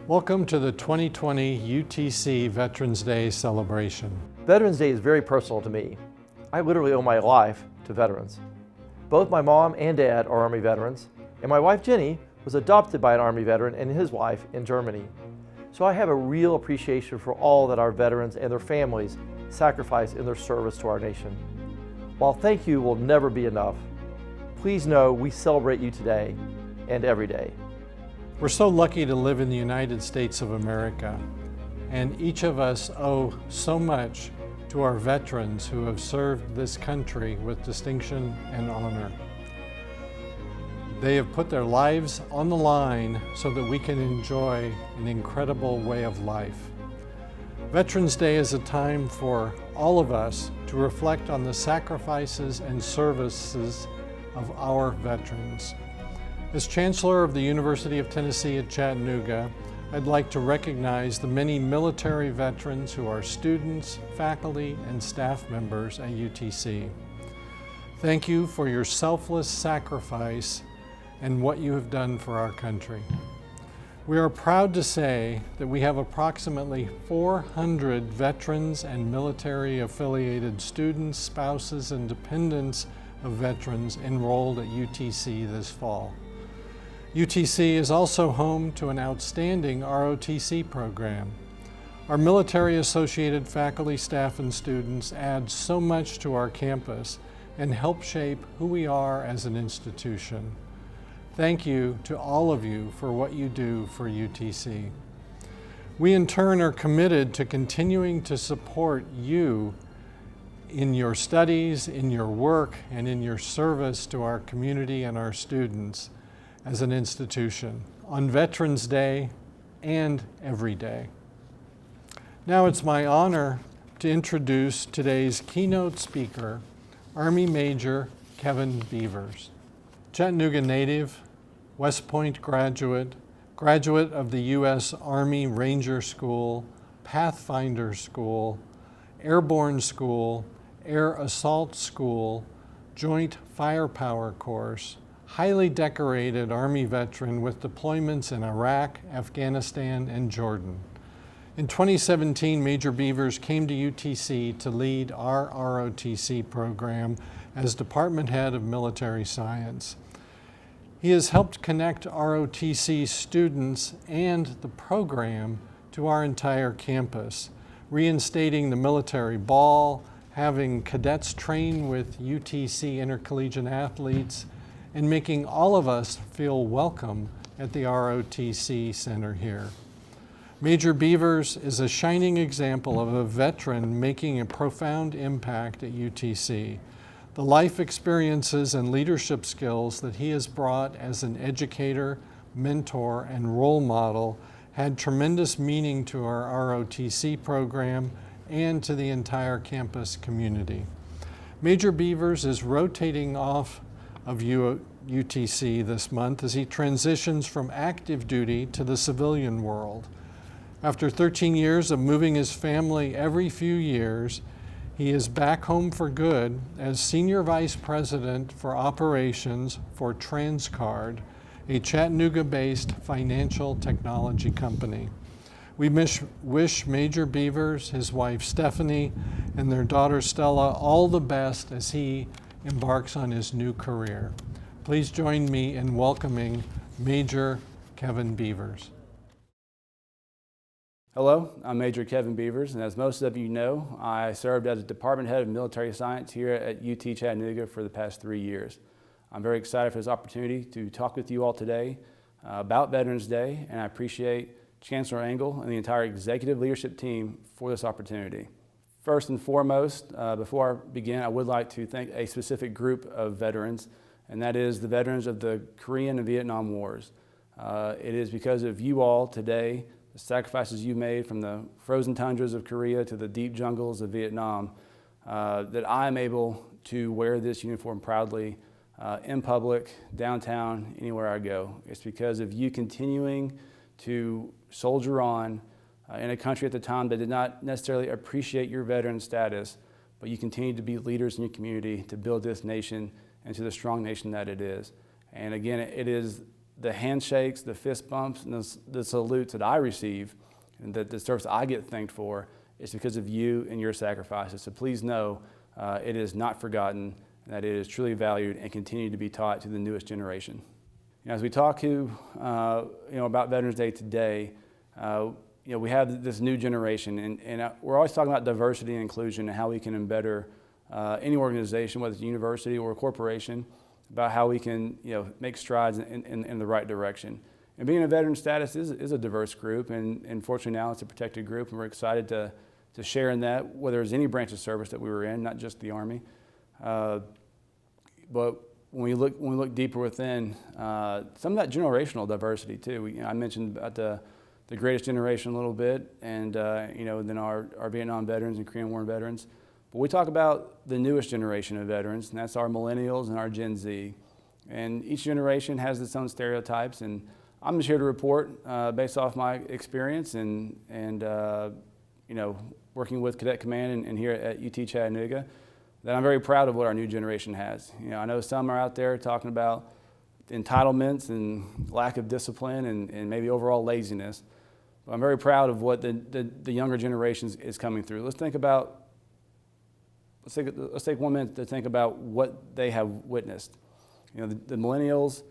Welcome to the 2020 UTC Veterans Day celebration. Veterans Day is very personal to me. I literally owe my life to veterans. Both my mom and dad are Army veterans, and my wife Jenny was adopted by an Army veteran and his wife in Germany. So I have a real appreciation for all that our veterans and their families sacrifice in their service to our nation. While thank you will never be enough, please know we celebrate you today and every day. We're so lucky to live in the United States of America, and each of us owe so much to our veterans who have served this country with distinction and honor. They have put their lives on the line so that we can enjoy an incredible way of life. Veterans Day is a time for all of us to reflect on the sacrifices and services of our veterans. As Chancellor of the University of Tennessee at Chattanooga, I'd like to recognize the many military veterans who are students, faculty, and staff members at UTC. Thank you for your selfless sacrifice and what you have done for our country. We are proud to say that we have approximately 400 veterans and military-affiliated students, spouses, and dependents of veterans enrolled at UTC this fall. UTC is also home to an outstanding ROTC program. Our military-associated faculty, staff, and students add so much to our campus and help shape who we are as an institution. Thank you to all of you for what you do for UTC. We in turn are committed to continuing to support you in your studies, in your work, and in your service to our community and our students as an institution on Veterans Day and every day. Now it's my honor to introduce today's keynote speaker, Army Major Kevin Beavers. Chattanooga native, West Point graduate of the U.S. Army Ranger School, Pathfinder School, Airborne School, Air Assault School, Joint Firepower Course, highly decorated Army veteran with deployments in Iraq, Afghanistan, and Jordan. In 2017, Major Beavers came to UTC to lead our ROTC program as Department Head of Military Science. He has helped connect ROTC students and the program to our entire campus, reinstating the military ball, having cadets train with UTC intercollegiate athletes, and making all of us feel welcome at the ROTC Center here. Major Beavers is a shining example of a veteran making a profound impact at UTC. The life experiences and leadership skills that he has brought as an educator, mentor, and role model had tremendous meaning to our ROTC program and to the entire campus community. Major Beavers is rotating off of UTC this month as he transitions from active duty to the civilian world. After 13 years of moving his family every few years, he is back home for good as Senior Vice President for Operations for Transcard, a Chattanooga-based financial technology company. We wish Major Beavers, his wife Stephanie, and their daughter Stella all the best as he embarks on his new career. Please join me in welcoming Major Kevin Beavers. Hello, I'm Major Kevin Beavers, and as most of you know, I served as a Department Head of Military Science here at UT Chattanooga for the past 3 years. I'm very excited for this opportunity to talk with you all today about Veterans Day, and I appreciate Chancellor Engel and the entire executive leadership team for this opportunity. First and foremost, before I begin, I would like to thank a specific group of veterans, and that is the veterans of the Korean and Vietnam Wars. It is because of you all today, the sacrifices you made from the frozen tundras of Korea to the deep jungles of Vietnam, that I am able to wear this uniform proudly in public, downtown, anywhere I go. It's because of you continuing to soldier on in a country at the time that did not necessarily appreciate your veteran status, but you continue to be leaders in your community to build this nation into the strong nation that it is. And again, it is the handshakes, the fist bumps, and the salutes that I receive, and the service I get thanked for, is because of you and your sacrifices. So please know it is not forgotten, and that it is truly valued and continue to be taught to the newest generation. As we talk to about Veterans Day today, we have this new generation, and we're always talking about diversity and inclusion and how we can better any organization, whether it's a university or a corporation, about how we can make strides in the right direction. And being a veteran status is a diverse group, and fortunately now it's a protected group, and we're excited to share in that, whether it's any branch of service that we were in, not just the Army. But when we look deeper within, some of that generational diversity too. I mentioned about the greatest generation a little bit, and then our Vietnam veterans and Korean War veterans. But we talk about the newest generation of veterans, and that's our millennials and our Gen Z. And each generation has its own stereotypes, and I'm just here to report based off my experience and working with Cadet Command and here at UT Chattanooga, that I'm very proud of what our new generation has. I know some are out there talking about entitlements and lack of discipline and maybe overall laziness. But I'm very proud of what the younger generations is coming through. Let's take 1 minute to think about what they have witnessed. The millennials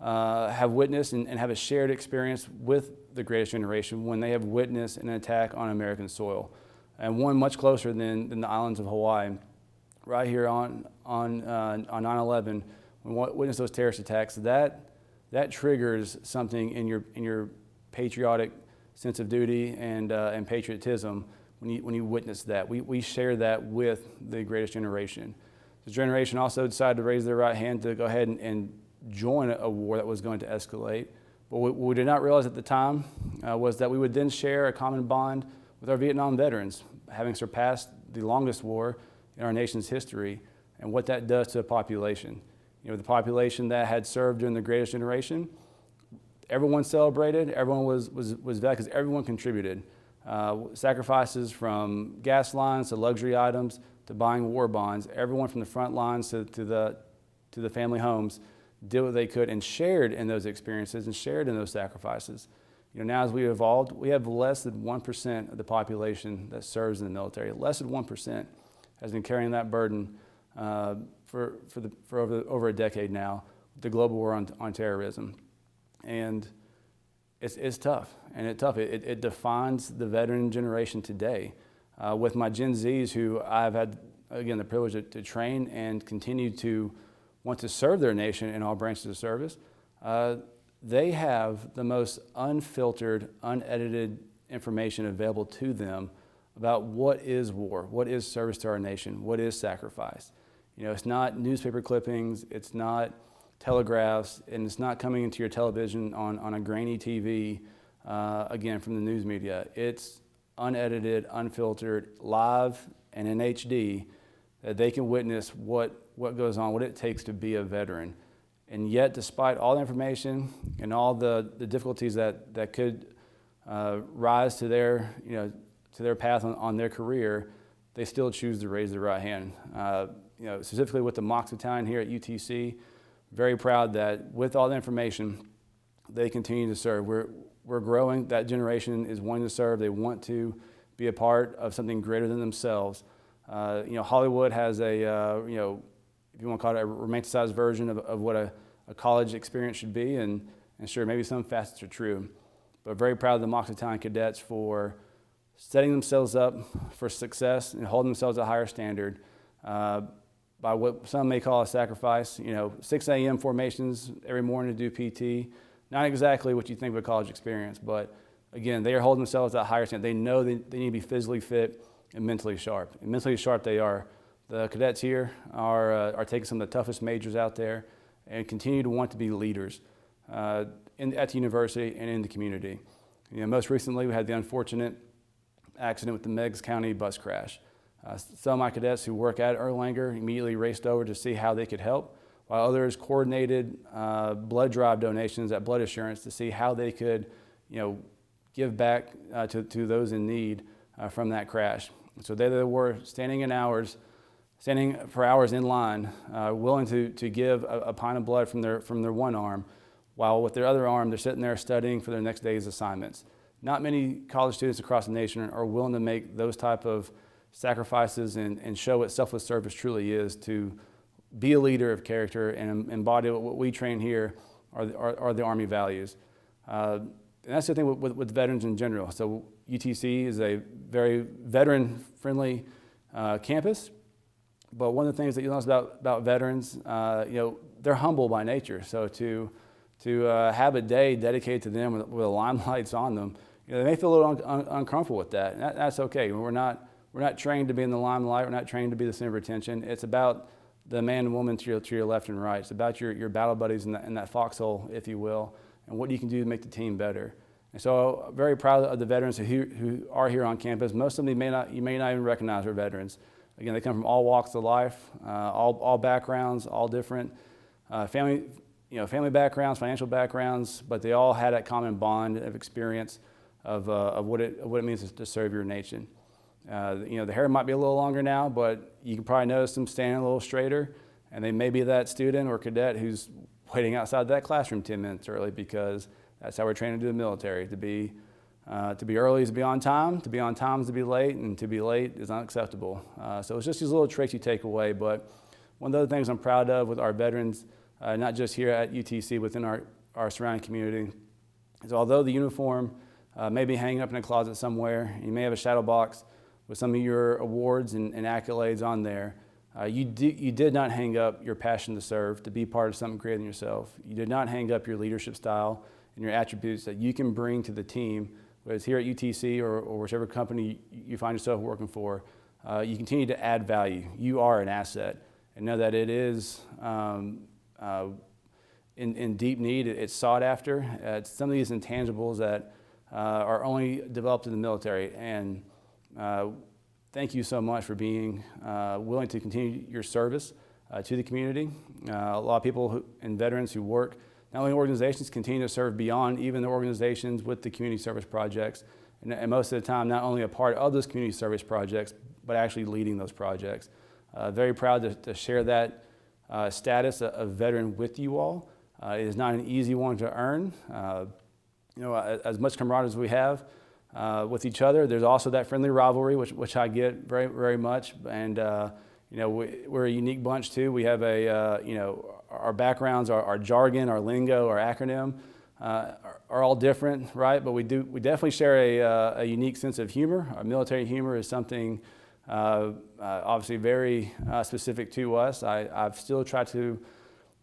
have witnessed and have a shared experience with the greatest generation when they have witnessed an attack on American soil, and one much closer than the islands of Hawaii. Right here on 9/11, when we witnessed those terrorist attacks, that triggers something in your patriotic sense of duty and patriotism when you witness that. We share that with the greatest generation. The generation also decided to raise their right hand to go ahead and join a war that was going to escalate. But what we did not realize at the time was that we would then share a common bond with our Vietnam veterans, having surpassed the longest war in our nation's history, and what that does to a population. The population that had served during the greatest generation, everyone celebrated, everyone was valued because everyone contributed. Sacrifices from gas lines to luxury items to buying war bonds, everyone from the front lines to the family homes did what they could and shared in those experiences and shared in those sacrifices. Now as we evolved, we have less than 1% of the population that serves in the military. Less than 1% has been carrying that burden for over a decade now, the global war on terrorism. And it's tough, and it defines the veteran generation today. With my Gen Zs, who I've had, again, the privilege to train and continue to want to serve their nation in all branches of service, they have the most unfiltered, unedited information available to them about what is war, what is service to our nation, what is sacrifice. It's not newspaper clippings, it's not telegraphs, and it's not coming into your television on a grainy TV, again, from the news media. It's unedited, unfiltered, live, and in HD, that they can witness what goes on, what it takes to be a veteran. And yet, despite all the information and all the difficulties that could rise to their path on their career, they still choose to raise their right hand. Specifically with the Mox Battalion here at UTC, very proud that with all the information, they continue to serve. We're growing. That generation is wanting to serve. They want to be a part of something greater than themselves. Hollywood has if you want to call it a romanticized version of what a college experience should be, and sure, maybe some facets are true. But very proud of the Mox Battalion cadets for setting themselves up for success and holding themselves to a higher standard by what some may call a sacrifice. 6 a.m. formations every morning to do PT. Not exactly what you think of a college experience, but again, they are holding themselves to a higher standard. They know they need to be physically fit and mentally sharp. And mentally sharp they are. The cadets here are taking some of the toughest majors out there and continue to want to be leaders at the university and in the community. Most recently, we had the unfortunate accident with the Meigs County bus crash. Some of my cadets who work at Erlanger immediately raced over to see how they could help, while others coordinated blood drive donations at Blood Assurance to see how they could, give back to those in need from that crash. So there they were, standing for hours in line, willing to give a pint of blood from their one arm, while with their other arm, they're sitting there studying for their next day's assignments. Not many college students across the nation are willing to make those type of sacrifices and show what selfless service truly is, to be a leader of character and embody what we train here are the Army values. And that's the thing with veterans in general. So UTC is a very veteran-friendly campus, but one of the things that you notice about veterans, they're humble by nature. So to have a day dedicated to them with the limelights on them, they may feel a little uncomfortable with that. And that's okay. We're not trained to be in the limelight. We're not trained to be the center of attention. It's about the man and woman to your left and right. It's about your battle buddies in that foxhole, if you will, and what you can do to make the team better. And so I'm very proud of the veterans who are here on campus. Most of them you may not even recognize are veterans. Again, they come from all walks of life, all backgrounds, all different family backgrounds, financial backgrounds, but they all had that common bond of experience of what it means to serve your nation. The hair might be a little longer now, but you can probably notice them standing a little straighter, and they may be that student or cadet who's waiting outside that classroom 10 minutes early, because that's how we're trained to do the military. To be early is to be on time is to be late, and to be late is unacceptable. So it's just these little tricks you take away. But one of the other things I'm proud of with our veterans, not just here at UTC, within our surrounding community, is although the uniform may be hanging up in a closet somewhere, you may have a shadow box with some of your awards and accolades on there, you did not hang up your passion to serve, to be part of something greater than yourself. You did not hang up your leadership style and your attributes that you can bring to the team, whether it's here at UTC or whichever company you find yourself working for. You continue to add value. You are an asset, and know that it is in deep need. It's sought after. It's some of these intangibles that are only developed in the military. And thank you so much for being willing to continue your service to the community. A lot of people and veterans who work not only in organizations continue to serve beyond even the organizations with the community service projects, and most of the time not only a part of those community service projects, but actually leading those projects. Very proud to share that status of veteran with you all. It is not an easy one to earn. As much camaraderie as we have with each other, there's also that friendly rivalry, which I get very, very much. And we're a unique bunch too. We have our backgrounds, our jargon, our lingo, our acronym are all different, right? But we definitely share a unique sense of humor. Our military humor is something obviously very specific to us. I've still tried to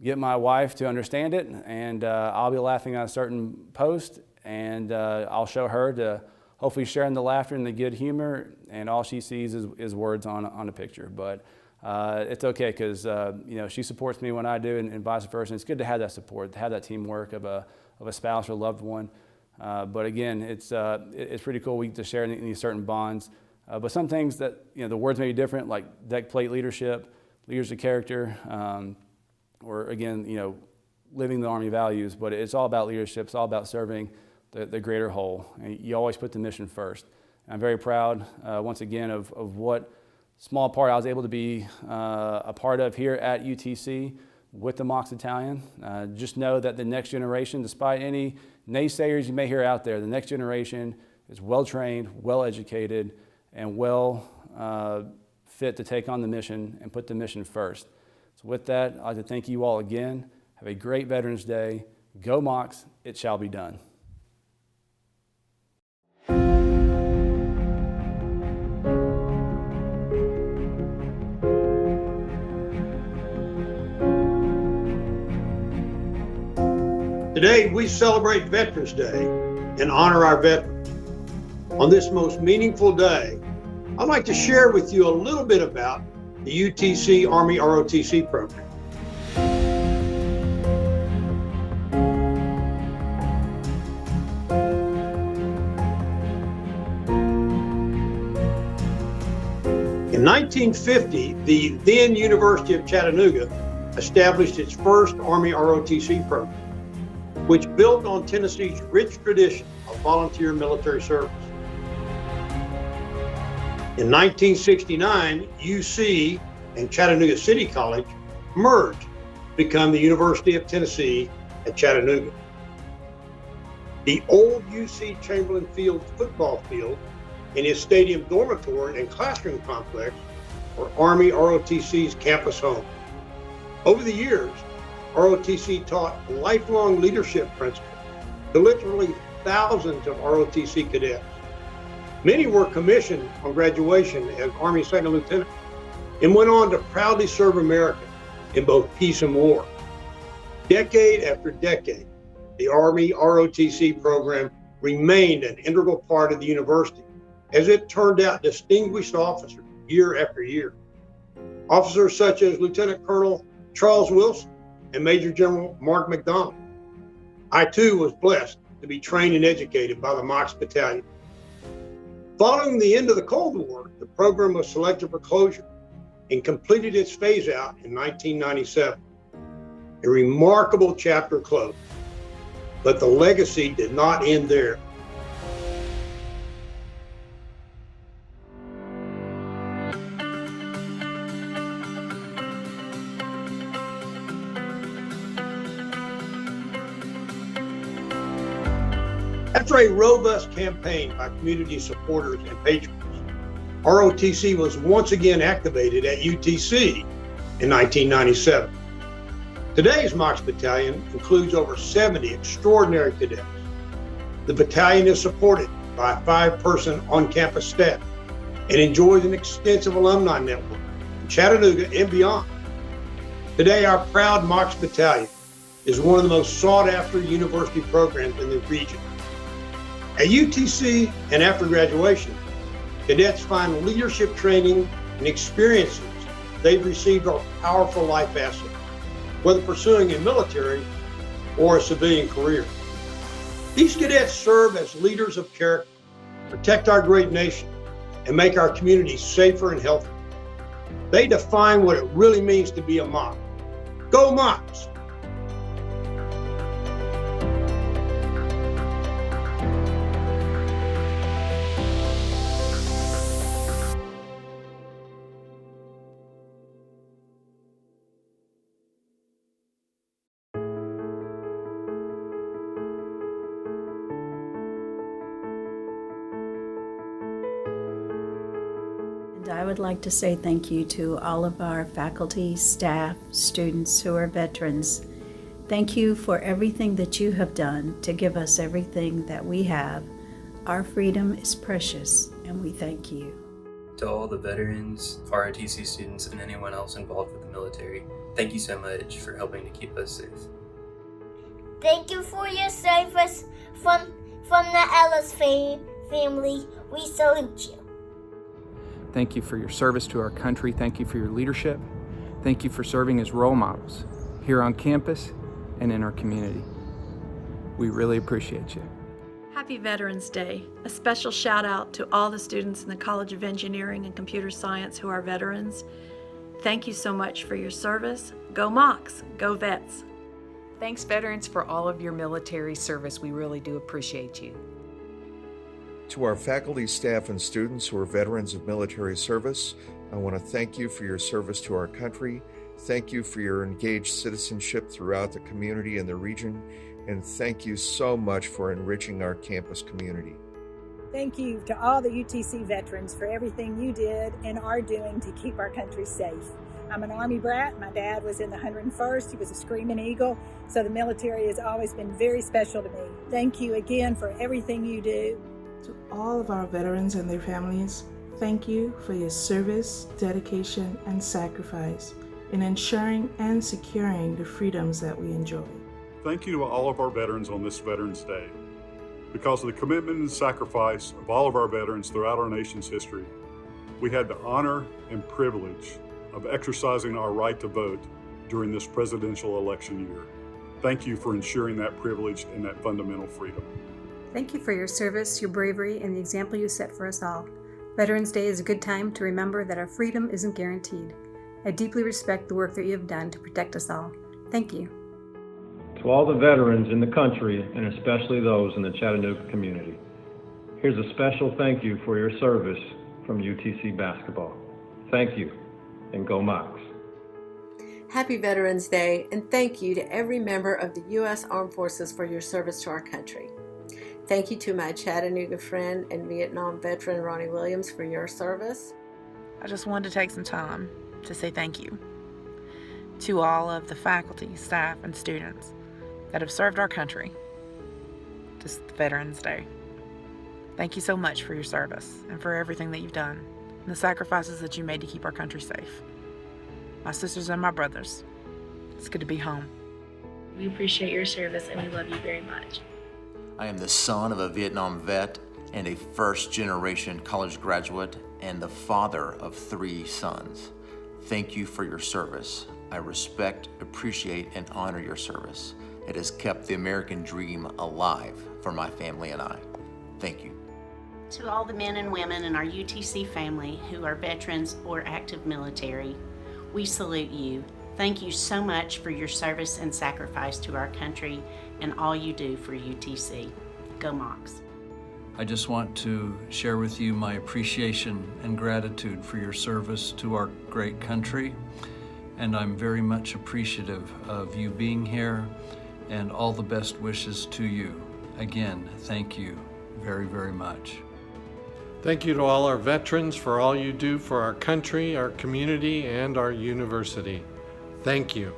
get my wife to understand it, and I'll be laughing at a certain post, and I'll show her to hopefully sharing the laughter and the good humor, and all she sees is words on a picture. But it's okay, because she supports me when I do, and vice versa. It's good to have that support, to have that teamwork of a spouse or loved one. But again, it's pretty cool we get to share in these certain bonds. But some things that the words may be different, like deck plate leadership, leaders of character, or again living the Army values. But it's all about leadership. It's all about serving the greater whole. And you always put the mission first. And I'm very proud once again of what small part I was able to be a part of here at UTC with the Mox Battalion. Just know that the next generation, despite any naysayers you may hear out there, the next generation is well-trained, well-educated, and well fit to take on the mission and put the mission first. So with that, I'd like to thank you all again. Have a great Veterans Day. Go Mox, it shall be done. Today, we celebrate Veterans Day and honor our veterans. On this most meaningful day, I'd like to share with you a little bit about the UTC Army ROTC program. In 1950, the then University of Chattanooga established its first Army ROTC program, which built on Tennessee's rich tradition of volunteer military service. In 1969, UC and Chattanooga City College merged to become the University of Tennessee at Chattanooga. The old UC Chamberlain Field football field and its stadium dormitory and classroom complex are Army ROTC's campus home. Over the years, ROTC taught lifelong leadership principles to literally thousands of ROTC cadets. Many were commissioned on graduation as Army Second Lieutenant and went on to proudly serve America in both peace and war. Decade after decade, the Army ROTC program remained an integral part of the university as it turned out distinguished officers year after year. Officers such as Lieutenant Colonel Charles Wilson and Major General Mark McDonald. I too was blessed to be trained and educated by the MOX Battalion. Following the end of the Cold War, the program was selected for closure and completed its phase out in 1997. A remarkable chapter closed, but the legacy did not end there. After a robust campaign by community supporters and patrons, ROTC was once again activated at UTC in 1997. Today's MOX Battalion includes over 70 extraordinary cadets. The battalion is supported by a 5-person on-campus staff and enjoys an extensive alumni network in Chattanooga and beyond. Today, our proud MOX Battalion is one of the most sought-after university programs in the region. At UTC and after graduation, cadets find leadership training and experiences they've received are powerful life assets, whether pursuing a military or a civilian career. These cadets serve as leaders of character, protect our great nation, and make our communities safer and healthier. They define what it really means to be a MOX. Go MOX! I would like to say thank you to all of our faculty, staff, students who are veterans. Thank you for everything that you have done to give us everything that we have. Our freedom is precious, and we thank you. To all the veterans, ROTC students, and anyone else involved with the military, thank you so much for helping to keep us safe. Thank you for your service from the Ellis family. We salute you. Thank you for your service to our country. Thank you for your leadership. Thank you for serving as role models here on campus and in our community. We really appreciate you. Happy Veterans Day. A special shout out to all the students in the College of Engineering and Computer Science who are veterans. Thank you so much for your service. Go MOX, go Vets. Thanks, veterans, for all of your military service. We really do appreciate you. To our faculty, staff, and students who are veterans of military service, I want to thank you for your service to our country. Thank you for your engaged citizenship throughout the community and the region. And thank you so much for enriching our campus community. Thank you to all the UTC veterans for everything you did and are doing to keep our country safe. I'm an Army brat. My dad was in the 101st. He was a Screaming Eagle. So the military has always been very special to me. Thank you again for everything you do. To all of our veterans and their families, thank you for your service, dedication, and sacrifice in ensuring and securing the freedoms that we enjoy. Thank you to all of our veterans on this Veterans Day. Because of the commitment and sacrifice of all of our veterans throughout our nation's history, we had the honor and privilege of exercising our right to vote during this presidential election year. Thank you for ensuring that privilege and that fundamental freedom. Thank you for your service, your bravery, and the example you set for us all. Veterans Day is a good time to remember that our freedom isn't guaranteed. I deeply respect the work that you have done to protect us all. Thank you. To all the veterans in the country, and especially those in the Chattanooga community, here's a special thank you for your service from UTC Basketball. Thank you, and go MOX. Happy Veterans Day, and thank you to every member of the U.S. Armed Forces for your service to our country. Thank you to my Chattanooga friend and Vietnam veteran Ronnie Williams for your service. I just wanted to take some time to say thank you to all of the faculty, staff, and students that have served our country this Veterans Day. Thank you so much for your service and for everything that you've done and the sacrifices that you made to keep our country safe. My sisters and my brothers, it's good to be home. We appreciate your service and we love you very much. I am the son of a Vietnam vet and a first-generation college graduate and the father of 3 sons. Thank you for your service. I respect, appreciate, and honor your service. It has kept the American dream alive for my family and I. Thank you. To all the men and women in our UTC family who are veterans or active military, we salute you. Thank you so much for your service and sacrifice to our country and all you do for UTC. Go Mocs. I just want to share with you my appreciation and gratitude for your service to our great country. And I'm very much appreciative of you being here and all the best wishes to you. Again, thank you very, very much. Thank you to all our veterans for all you do for our country, our community, and our university. Thank you.